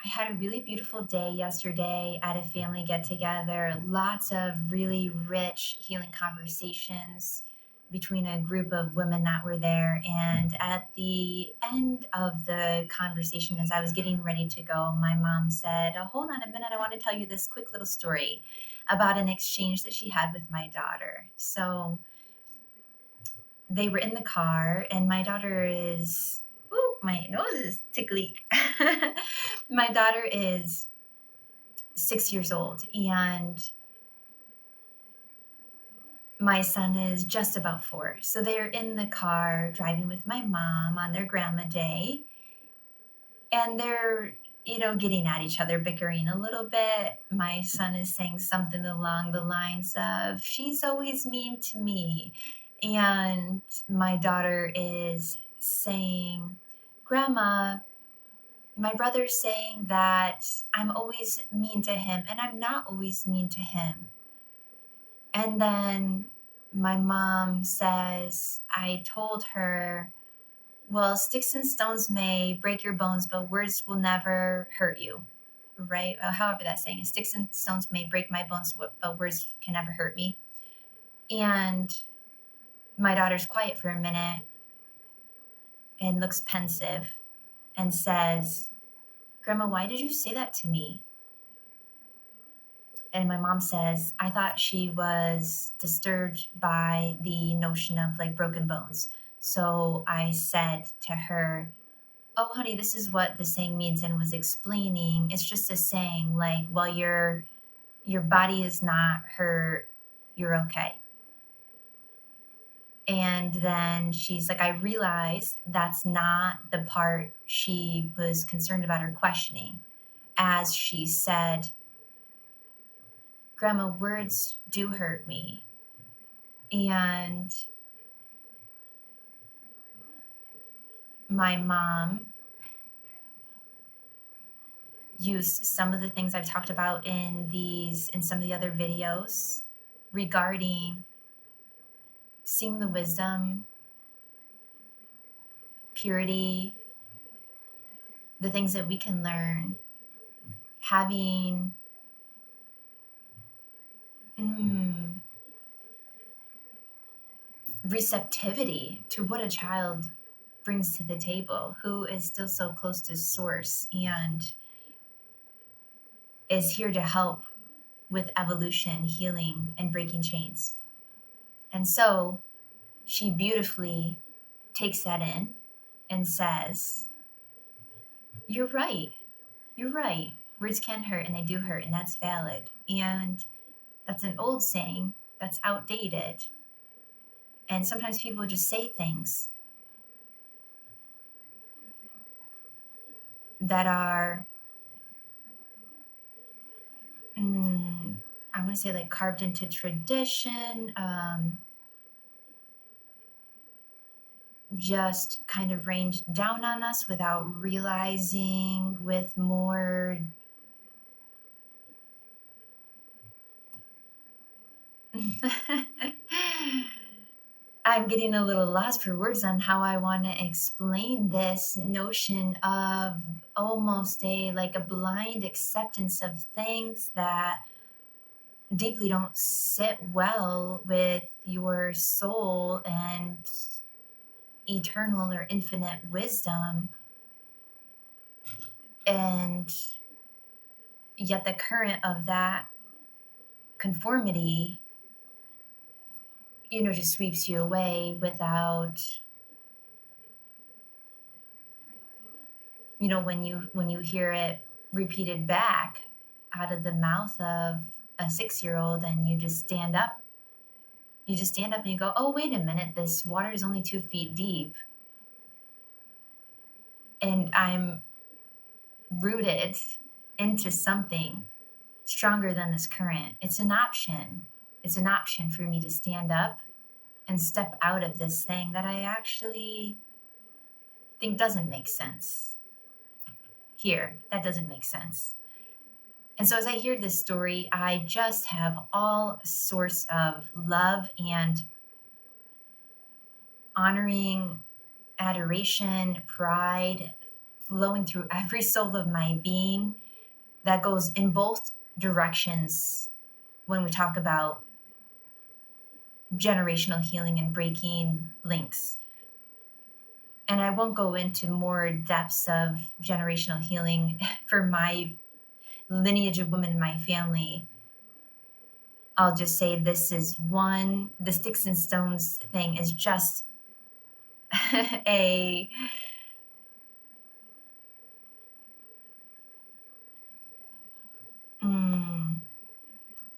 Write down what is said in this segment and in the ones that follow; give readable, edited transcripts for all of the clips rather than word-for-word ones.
I had a really beautiful day yesterday at a family get together. Lots of really rich healing conversations between a group of women that were there. And at the end of the conversation, as I was getting ready to go, my mom said, "Oh, hold on a minute. I want to tell you this quick little story about an exchange that she had with my daughter." So they were in the car, and my daughter is, ooh, my nose is tickly. My daughter is 6 years old, and my son is just about 4. So they're in the car driving with my mom on their grandma day, and they're, getting at each other, bickering a little bit. My son is saying something along the lines of, "She's always mean to me." And my daughter is saying, "Grandma, my brother's saying that I'm always mean to him, and I'm not always mean to him." And then my mom says, "I told her, well, sticks and stones may break your bones, but words will never hurt you." Right? However that saying is, "Sticks and stones may break my bones, but words can never hurt me." And my daughter's quiet for a minute and looks pensive and says, "Grandma, why did you say that to me?" And my mom says, "I thought she was disturbed by the notion of like broken bones. So I said to her, 'Oh, honey, this is what the saying means,' and was explaining. It's just a saying like, well, your body is not hurt, you're okay." And then she's like, I realized that's not the part she was concerned about or questioning, as she said, "Grandma, words do hurt me." And my mom used some of the things I've talked about in some of the other videos regarding seeing the wisdom, purity, the things that we can learn, having receptivity to what a child brings to the table, who is still so close to source and is here to help with evolution, healing, and breaking chains. And so she beautifully takes that in and says, "You're right. You're right. Words can hurt, and they do hurt, and that's valid. And that's an old saying that's outdated. And sometimes people just say things that are, I want to say, like carved into tradition, just kind of rained down on us without realizing, with more I'm getting a little lost for words on how I want to explain this notion of almost a blind acceptance of things that deeply don't sit well with your soul and eternal or infinite wisdom. And yet the current of that conformity, just sweeps you away without, when you hear it repeated back out of the mouth of a 6-year-old, and you just stand up. You just stand up and you go, "Oh, wait a minute, this water is only 2 feet deep. And I'm rooted into something stronger than this current. It's an option. It's an option for me to stand up and step out of this thing that I actually think doesn't make sense. Here, that doesn't make sense." And so as I hear this story, I just have all sorts of love and honoring, adoration, pride flowing through every soul of my being that goes in both directions when we talk about generational healing and breaking links. And I won't go into more depths of generational healing for my lineage of women in my family. I'll just say this is one, the sticks and stones thing is just a mm,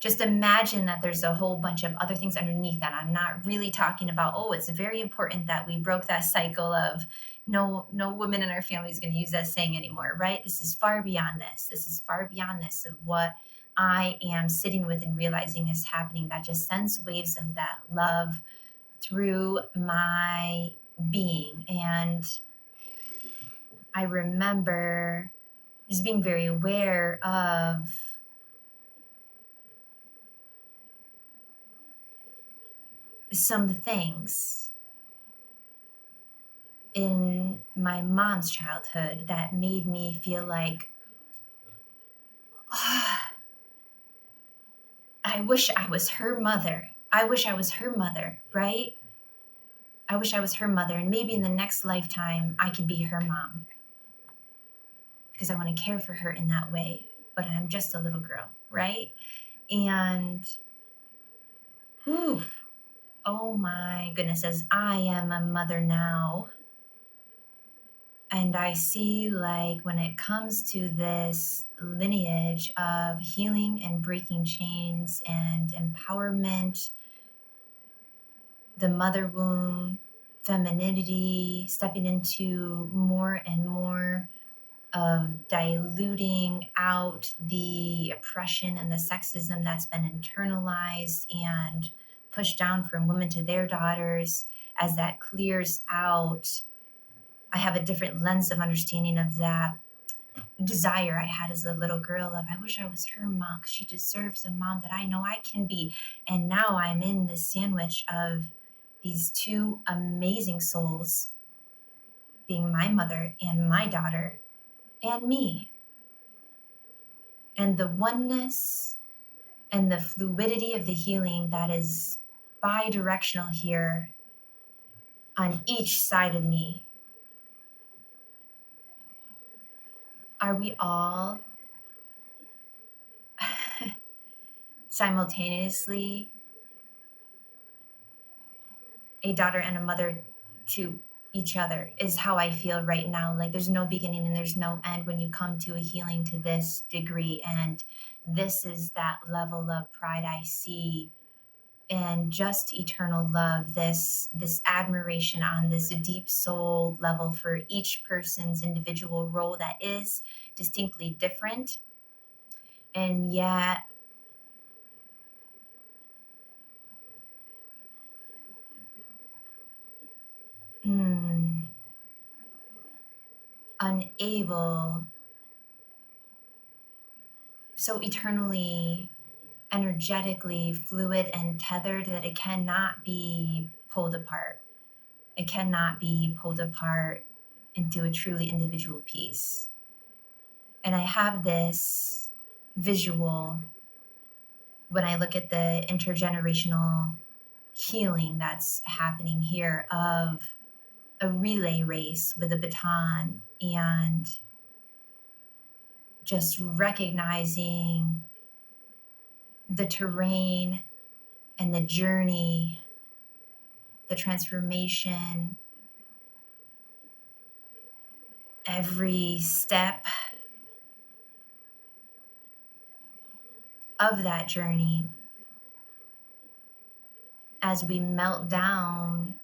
just imagine that there's a whole bunch of other things underneath that. I'm not really talking about, oh, it's very important that we broke that cycle of no woman in our family is going to use that saying anymore, right? This is far beyond this. This is far beyond this of what I am sitting with and realizing is happening. That just sends waves of that love through my being. And I remember just being very aware of some things in my mom's childhood that made me feel like, "Ah, I wish I was her mother. I wish I was her mother, right? I wish I was her mother. And maybe in the next lifetime, I could be her mom because I want to care for her in that way. But I'm just a little girl, right?" And, whew, oh my goodness, as I am a mother now, and I see, like, when it comes to this lineage of healing and breaking chains and empowerment, the mother womb, femininity, stepping into more and more of diluting out the oppression and the sexism that's been internalized and pushed down from women to their daughters, as that clears out, I have a different lens of understanding of that desire I had as a little girl of, I wish I was her mom because she deserves a mom that I know I can be. And now I'm in this sandwich of these two amazing souls being my mother and my daughter and me. And the oneness and the fluidity of the healing that is bi-directional here on each side of me. Are we all simultaneously a daughter and a mother to each other? Is how I feel right now. Like, there's no beginning and there's no end when you come to a healing to this degree. And this is that level of pride I see, and just eternal love, this admiration on this deep soul level for each person's individual role that is distinctly different, and yet mm, unable, so eternally energetically fluid and tethered that it cannot be pulled apart. It cannot be pulled apart into a truly individual piece. And I have this visual when I look at the intergenerational healing that's happening here of a relay race with a baton, and just recognizing the terrain and the journey, the transformation, every step of that journey as we melt down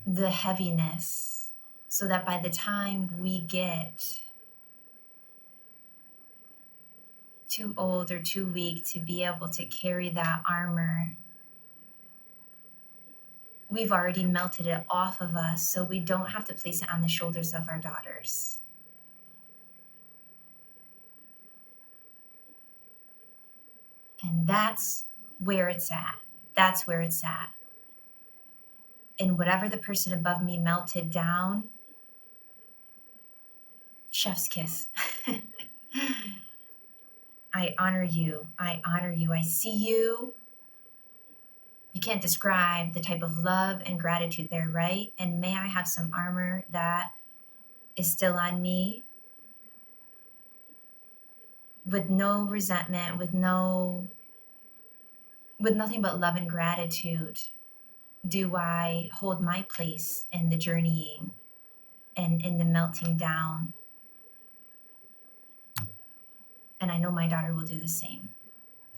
the heaviness so that by the time we get too old or too weak to be able to carry that armor, we've already melted it off of us so we don't have to place it on the shoulders of our daughters. And that's where it's at. That's where it's at. And whatever the person above me melted down, Chef's kiss. I honor you. I honor you. I see you. You can't describe the type of love and gratitude there, right? And may I have some armor that is still on me with no resentment, with nothing but love and gratitude. Do I hold my place in the journeying and in the melting down? And I know my daughter will do the same.